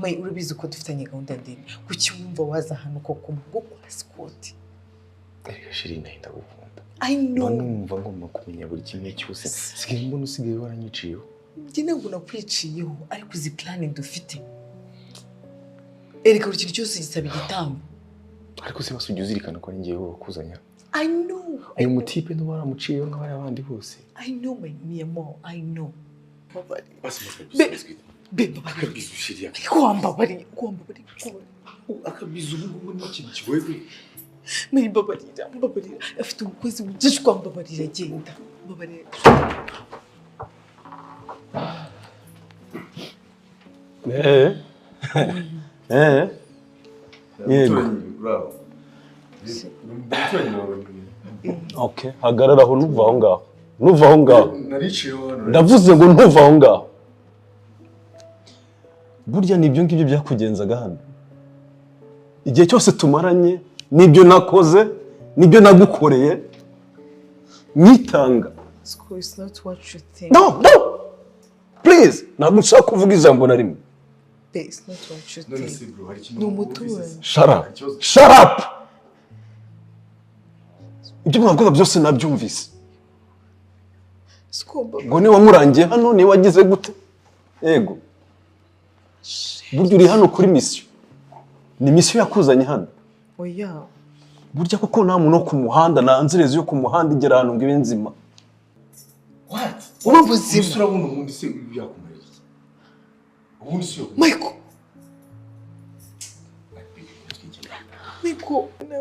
Mai urabizi ko dufitanye gahunda ndende. Kuki wumva waza hano koko ngo kwa Scott? Ariko shiri ndahinda gukunda. I know. Numva ngomba kumenya buri kimwe cyose. Sigaye mbona usigaye waranyiciyeho. Njye ntabwo nakwiciyeho ariko uzi plan dufite. Erika buri kintu cyose gisaba igitambo. Ariko se basujya uzirikana ko ari ngiye wakuzanya. I know. Uyu mutipe no baramuciyeho nk'abari abandi bose. I know my Miyamo, I know. Basi Bemba akabizu shiriya. Kwamba bari. Akabizu ngubu n'ikintu kigoye. Mai babarira. Afite umukozi wujije kwamba barira agenda. Babarira. Yego. Okay, hagarara aho nuva aho ngaho. Nuva aho ngaho. Nariciyeho. Ndavuze ngo ntuva aho ngaho. Burya nibyo ngibyo byakugenzaga hano. Igihe cyose tumaranye nibyo nakoze, nibyo nagukoreye. Nyitanga. Scott, it's not what you think. No. Please, ntabwo nshaka kuvuga ijambo na rimwe. It's not what you None think. se bro, hari ikintu. Ni umuturanyi. Shut up. Ibyo mwavuga byose nabyumvise. Scott, ngo ni wamurangiye hano ni wagize gute? Yego. Burya uri hano kuri mission. Ni mission yakuzanye hano. oya. Burya koko nta muntu ku muhanda na nzerezi yo ku muhanda igera hano ngo ibe nzima. What? Ubuzima. Usura buno umuntu se byakumereye. Ubundi se yo. Michael.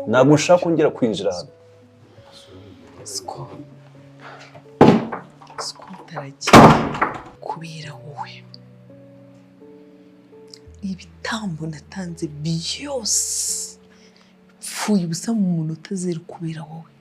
Ntabwo nshaka kongera kwinjira hano. Scott aragiye kubera wowe. Ibitambo natanze byose pfuye ubusa mu munota 0 kubera wowe.